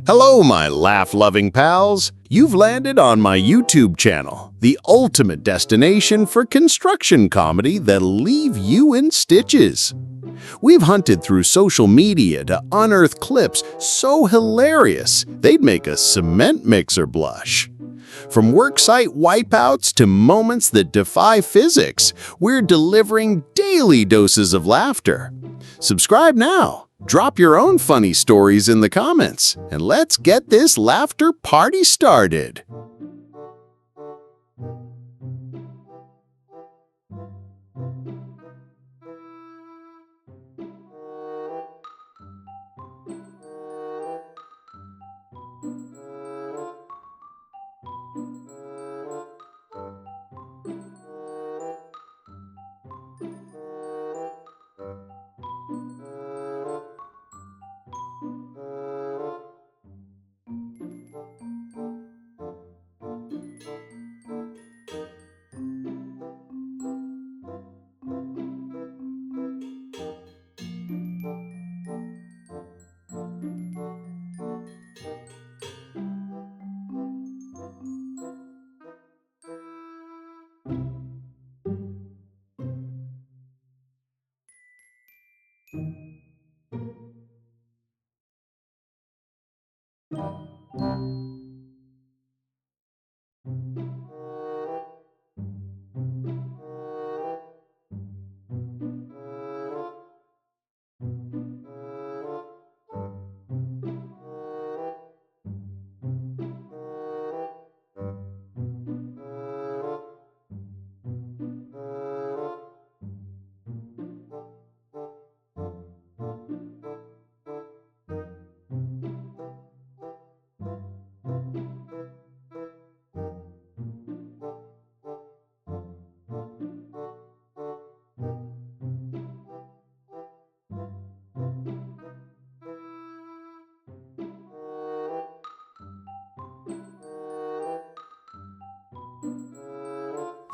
Hello, my laugh-loving pals. You've landed on my YouTube channel, the ultimate destination for construction comedy that'll leave you in stitches. We've hunted through social media to unearth clips so hilarious they'd make a cement mixer blush. From worksite wipeouts to moments that defy physics, we're delivering daily doses of laughter. Subscribe now. Drop your own funny stories in the comments, and let's get this laughter party started.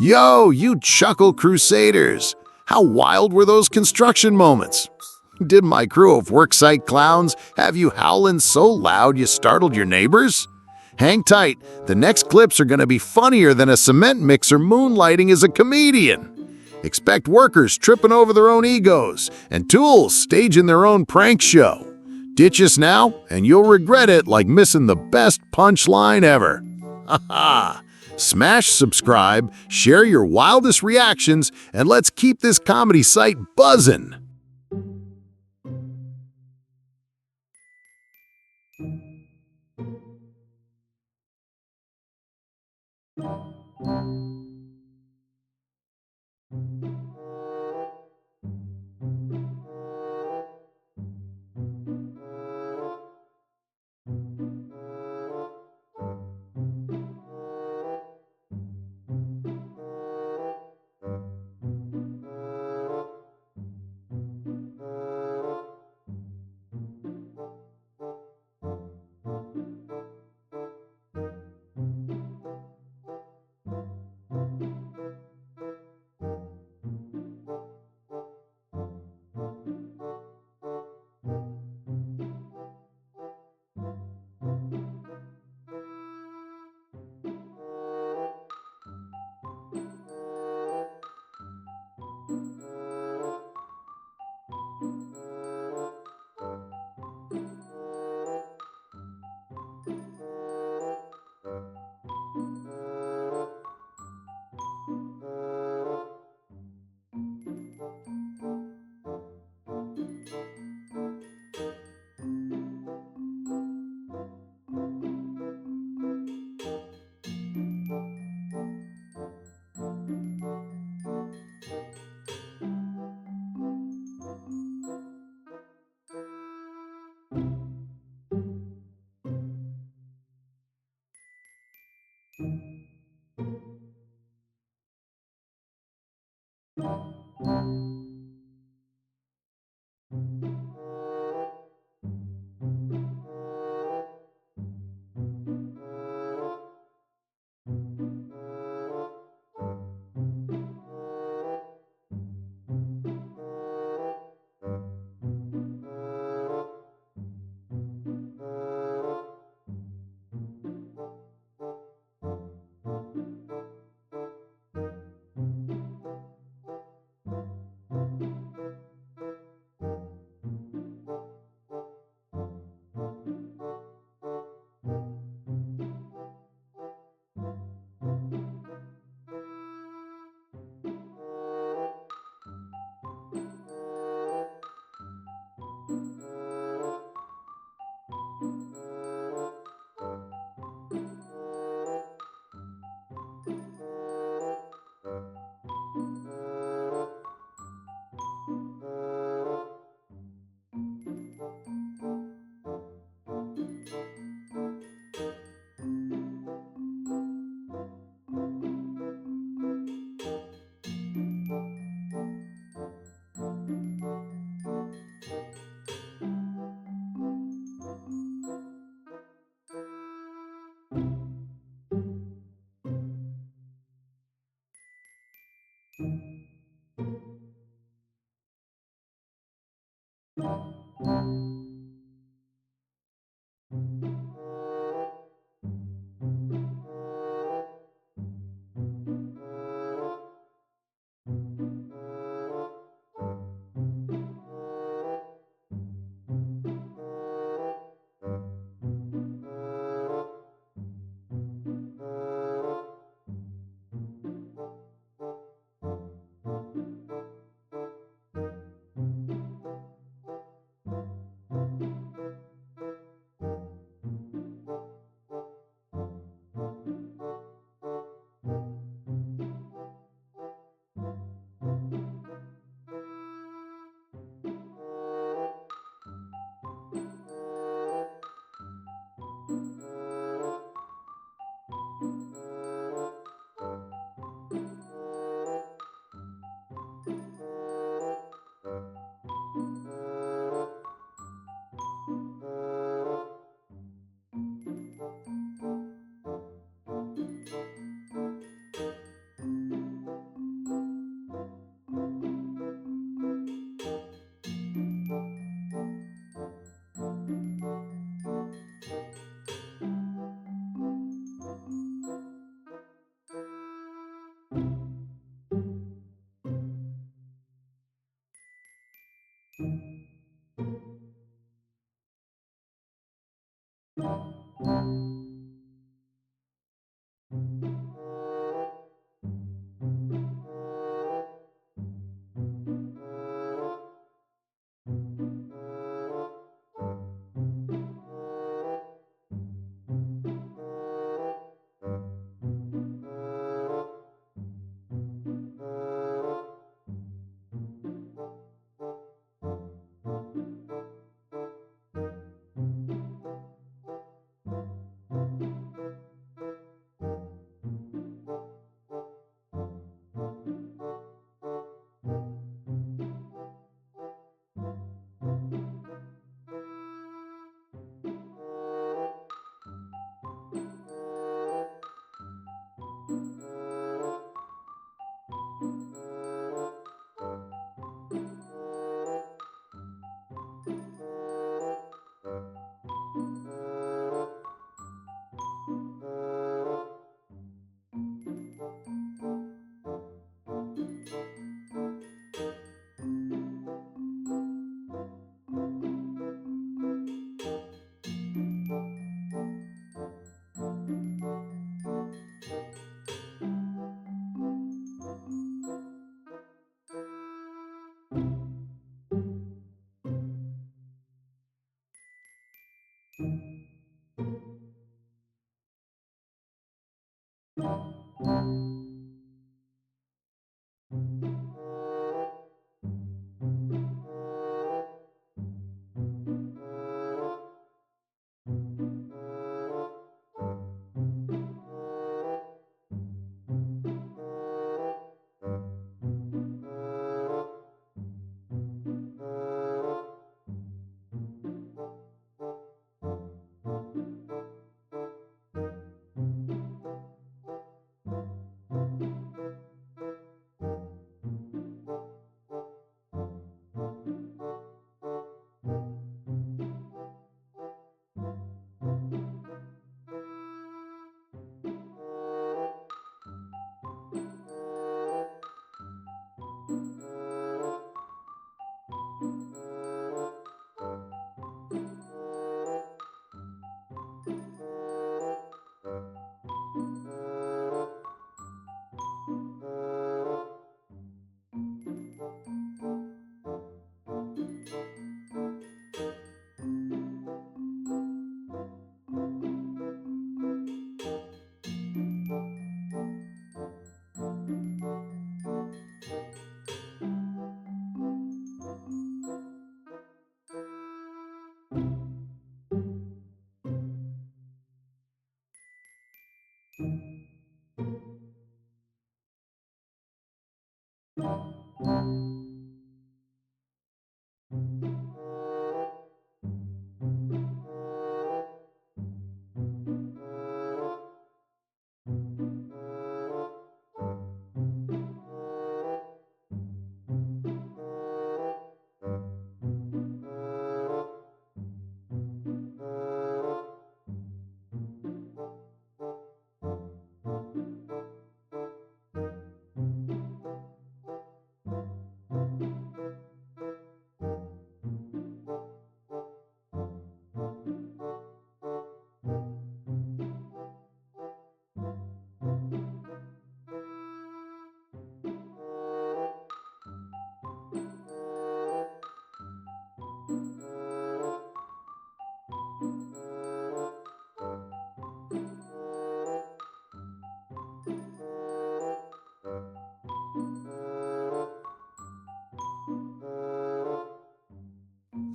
Yo, you chuckle crusaders! How wild were those construction moments? Did my crew of worksite clowns have you howling so loud you startled your neighbors? Hang tight, the next clips are gonna be funnier than a cement mixer moonlighting as a comedian. Expect workers tripping over their own egos and tools staging their own prank show. Ditch us now, and you'll regret it like missing the best punchline ever. Ha ha! Smash subscribe, share your wildest reactions, and let's keep this comedy site buzzing.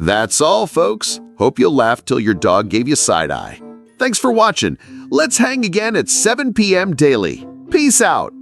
That's all, folks. Hope you laughed till your dog gave you side-eye. Thanks for watching. Let's hang again at 7 p.m. daily. Peace out.